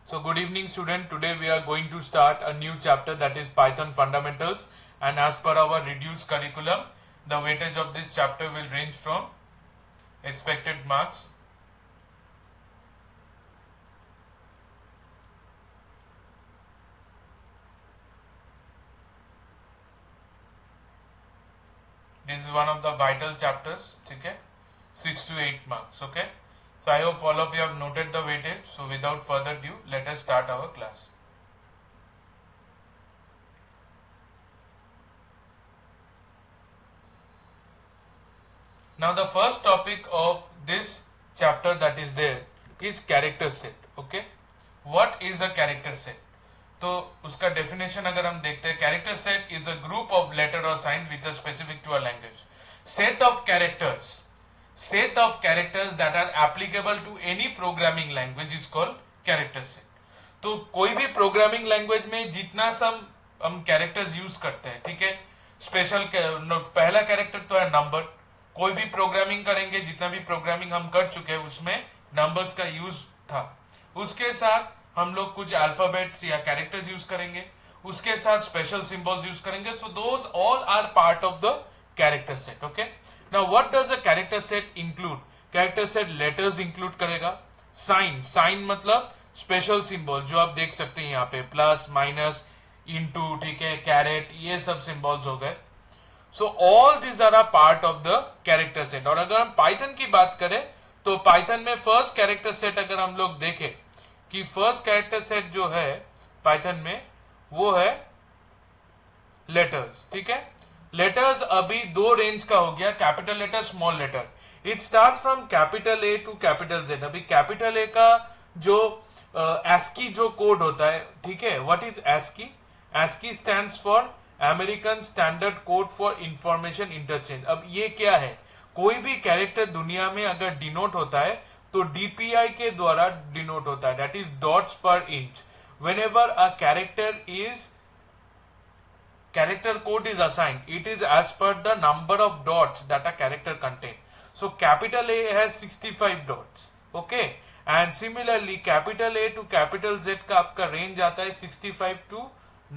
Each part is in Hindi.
So good evening student, today we are going to start a new chapter, that is Python fundamentals, and as per our reduced curriculum, the weightage of this chapter will range from expected marks. This is one of the vital chapters, okay? 6 to 8 marks, okay? So I hope all of you have noted the weightage. So without further ado, let us start our class. Now the first topic of this chapter that is there is character set, okay? What is a character set? तो उसका डेफिनेशन अगर हम देखते हैं, character set is a group of letter और sign which are specific to a language. Set of characters that are applicable to any programming language is called character set. तो कोई भी प्रोग्रामिंग लैंग्वेज में जितना सब हम कैरेक्टर्स यूज करते हैं, ठीक है, स्पेशल पहला कैरेक्टर तो है नंबर. कोई भी प्रोग्रामिंग करेंगे, जितना भी प्रोग्रामिंग हम कर चुके हैं उसमें नंबर्स का यूज था. उसके साथ हम लोग कुछ अल्फाबेट्स या कैरेक्टर्स यूज करेंगे, उसके साथ स्पेशल सिंबल्स यूज करेंगे. So those all are part of the character set. Okay, now what does a character set include? Character set letters include करेगा, साइन मतलब स्पेशल सिंबल जो आप देख सकते हैं यहाँ पे, प्लस माइनस इनटू, ठीक है, कैरेट, ये सब सिंबल्स हो गए. So all this are a part of the character set. और अगर हम पाइथन की बात करें तो पाइथन में फर्स्ट कैरेक्टर सेट अगर हम लोग देखें कि फर्स्ट कैरेक्टर सेट जो है पाइथन में वो है लेटर्स. ठीक है, लेटर्स अभी दो रेंज का हो गया, capital letter, small letter. It starts from capital A to capital Z. अभी कैपिटल ए का जो ASCII जो कोड होता है, ठीक है, what is ASCII? ASCII stands for American Standard Code for Information Interchange. अब ये क्या है? कोई भी कैरेक्टर दुनिया में अगर डिनोट होता है तो DPI के द्वारा डिनोट होता है, दैट इज डॉट्स पर inch. Whenever a character code is assigned, it is as per the number of dots that a character contain. So capital A has 65 dots, okay, and similarly capital A to capital Z का आपका रेंज आता है 65 to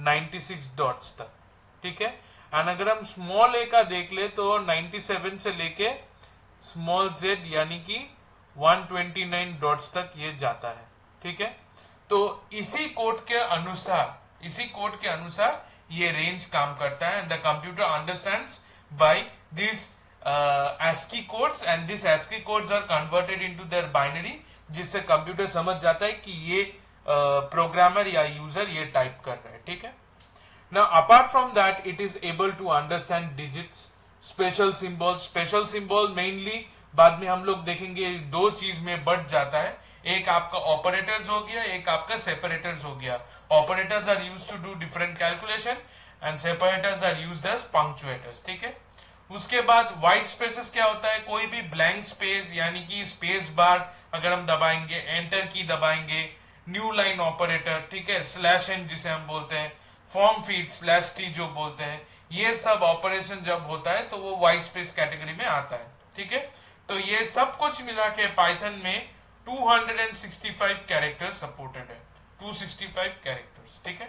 96 डॉट्स तक. ठीक है, एंड अगर हम स्मॉल ए का देख ले तो 97 से लेके स्मॉल जेड यानी कि 129 डॉट्स तक ये जाता है. ठीक है, तो इसी कोड के अनुसार ये रेंज काम करता है. And the computer understands by this ASCII codes, and this ASCII codes are converted into their binary, जिससे कंप्यूटर समझ जाता है कि ये प्रोग्रामर या यूजर ये टाइप कर रहा है. ठीक है, now apart from that it is able to understand digits, special symbol mainly बाद में हम लोग देखेंगे दो चीज में बढ़ जाता है. एक आपका ऑपरेटर्स हो गया, एक आपका सेपरेटर्स हो गया. Operators are used to do different calculation and separators are used as punctuators. ठीक है, उसके बाद व्हाइट स्पेसेस क्या होता है? कोई भी ब्लैंक स्पेस यानी कि स्पेस बार अगर हम दबाएंगे, एंटर की दबाएंगे, न्यू लाइन ऑपरेटर, ठीक है, स्लैश एन जिसे हम बोलते हैं, फॉर्म फीड स्लैश टी जो बोलते हैं, ये सब ऑपरेशन जब होता है तो वो व्हाइट स्पेस कैटेगरी में आता है. ठीक है, तो ये सब कुछ मिला के पाइथन में 265 कैरेक्टर्स सपोर्टेड है, 265 कैरेक्टर्स. ठीक है,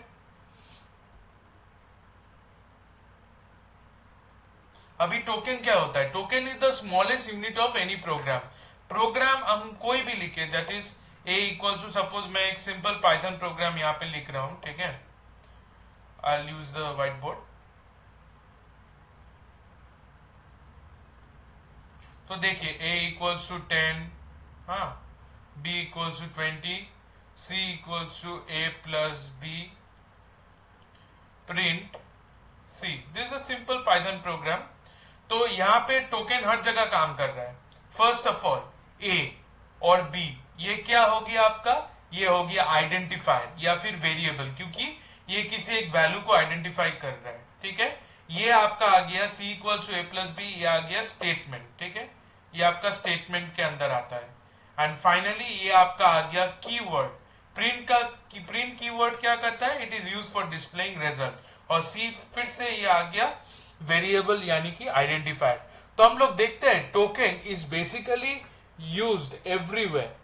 अभी टोकन क्या होता है? Token is the smallest unit of any program हम कोई भी लिखे, that is a equal to, suppose मैं एक सिंपल पाइथन प्रोग्राम यहाँ पे लिख रहा हूं. ठीक है, I use the white board. तो देखिए a इक्वल्स टू 10, हाँ, b equals to 20, c equals to a plus b, print c. This is a simple Python program. तो यहाँ पे टोकन हर जगह काम कर रहा है. फर्स्ट ऑफ ऑल a और b ये क्या हो गया आपका? ये हो गया आइडेंटिफायर या फिर वेरिएबल, क्योंकि ये किसी एक वैल्यू को आइडेंटिफाई कर रहा है. ठीक है, ये आपका आ गया c equals to a plus b, ये आ गया स्टेटमेंट. ठीक है, ये आपका स्टेटमेंट के अंदर आता है. एंड फाइनली ये आपका आ गया कीवर्ड. प्रिंट कीवर्ड क्या करता है? It is use for displaying result. और सी फिर से ये आ गया वेरिएबल यानी कि आइडेंटिफायर. तो हम लोग देखते हैं token is basically used everywhere.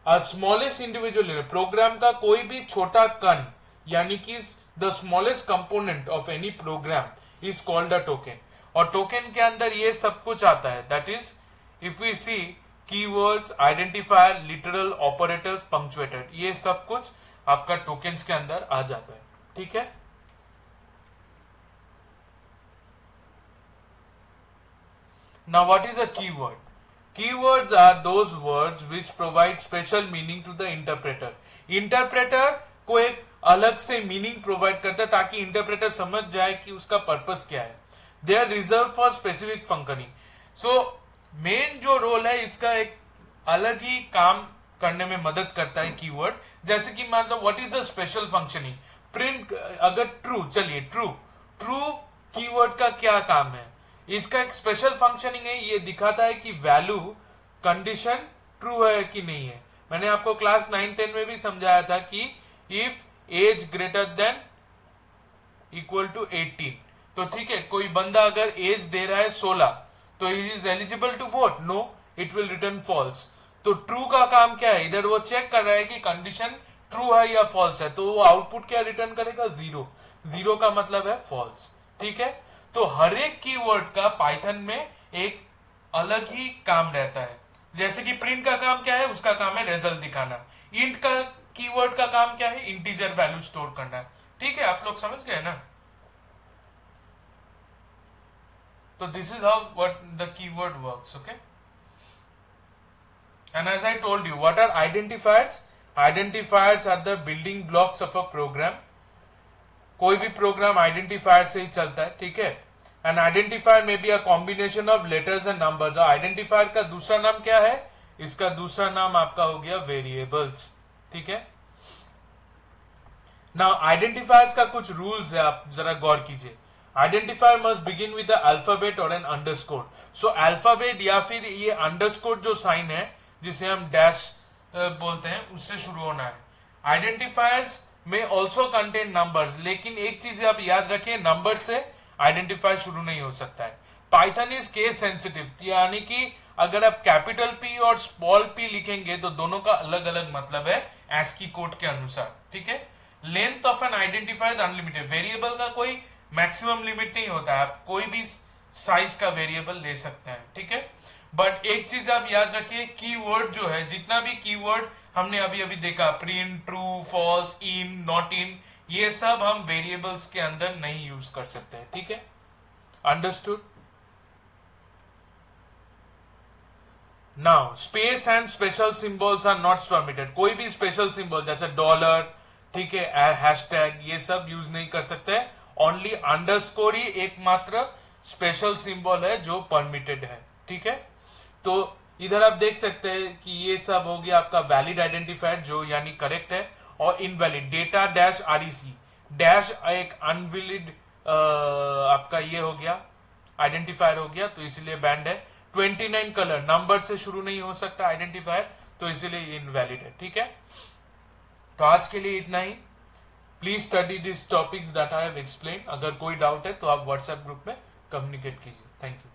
Smallest individual program का कोई भी छोटा कण यानी कि the smallest component of any program is called a token. और टोकन के अंदर ये सब कुछ आता है, that is if we see keywords, identifier, literal, operators, punctuated, ये सब कुछ आपका टोकन्स के अंदर आ जाता है। ठीक है, now what is a keyword? Keywords are those words which provide special meaning to the interpreter. Interpreter को एक अलग से मीनिंग प्रोवाइड करता है ताकि इंटरप्रेटर समझ जाए कि उसका पर्पस क्या है। They are reserve for specific functioning. So main जो रोल है इसका एक अलग ही काम करने में मदद करता है कीवर्ड। जैसे कि मान लो what is the special functioning, print अगर ट्रू, चलिए ट्रू कीवर्ड का क्या काम है, इसका एक स्पेशल फंक्शनिंग है, ये दिखाता है कि वैल्यू कंडीशन ट्रू है कि नहीं है। मैंने आपको क्लास 9-10 में भी समझाया था कि if age greater than equal to 18, तो ठीक है, कोई बंदा अगर एज दे रहा है 16 तो it is eligible to vote, no, it will return false. तो ट्रू का काम क्या है, इधर वो चेक कर रहा है कि कंडीशन ट्रू है या फॉल्स है, तो वो आउटपुट क्या रिटर्न करेगा, जीरो। जीरो का मतलब है फॉल्स। ठीक है, तो हर एक कीवर्ड का पाइथन में एक अलग ही काम रहता है। जैसे कि प्रिंट का काम क्या है, उसका काम है रिजल्ट दिखाना। इंट का कीवर्ड का काम क्या है, इंटीजर वैल्यू स्टोर करना। ठीक है, आप लोग समझ गए ना। तो this is how what the keyword works. Okay, and as I told you, what are identifiers? Identifiers are the building blocks of a program. कोई भी प्रोग्राम आइडेंटिफायर से ही चलता है। ठीक है, एन आइडेंटिफायर में be a combination of letters and numbers. Identifier का दूसरा नाम क्या है, इसका दूसरा नाम आपका हो गया वेरिएबल्स। ठीक है, नाउ आइडेंटिफायर्स का कुछ रूल्स है, आप जरा गौर कीजिए। Identifier must begin with alphabet और एन अंडरस्कोर। सो अल्फाबेट या फिर ये अंडरस्कोर जो साइन है जिसे हम डैश बोलते हैं, उससे शुरू होना है। आइडेंटिफायर्स में ऑल्सो कंटेन नंबर्स, लेकिन एक चीज आप याद रखिए, नंबर से आइडेंटिफायर शुरू नहीं हो सकता है। पाइथन इज केस सेंसिटिव, यानी कि अगर आप कैपिटल पी और स्मॉल पी लिखेंगे तो दोनों का अलग अलग मतलब है ASCII कोड के अनुसार। ठीक है, length of N identifier unlimited, variable का कोई मैक्सिमम लिमिट नहीं होता है, आप कोई भी साइज का वेरिएबल ले सकते हैं। ठीक है, बट एक चीज आप याद रखिए, कीवर्ड जो है, जितना भी कीवर्ड हमने अभी अभी देखा, print, true, false, in, not in, ये सब हम वेरिएबल्स के अंदर नहीं यूज कर सकते हैं। ठीक है, understood. Now space and special symbols are not permitted. कोई भी स्पेशल सिंबल जैसे डॉलर, ठीक है, हैशटैग, ये सब यूज नहीं कर सकते। ओनली अंडरस्कोर ही एकमात्र स्पेशल सिंबल है जो परमिटेड है। ठीक है, तो इधर आप देख सकते हैं कि ये सब हो गया आपका वैलिड आइडेंटिफायर जो यानी करेक्ट है, और invalid data dash REC dash एक अनवैलिड आपका ये हो गया आइडेंटिफायर हो गया, तो इसलिए बैंड है। 29 कलर नंबर से शुरू नहीं हो सकता आइडेंटिफायर, तो इसलिए इनवैलिड है। ठीक है, तो आज के लिए इतना ही। Please study this topics that I have explain. अगर कोई डाउट है तो आप व्हाट्सएप ग्रुप में कम्युनिकेट कीजिए। Thank you.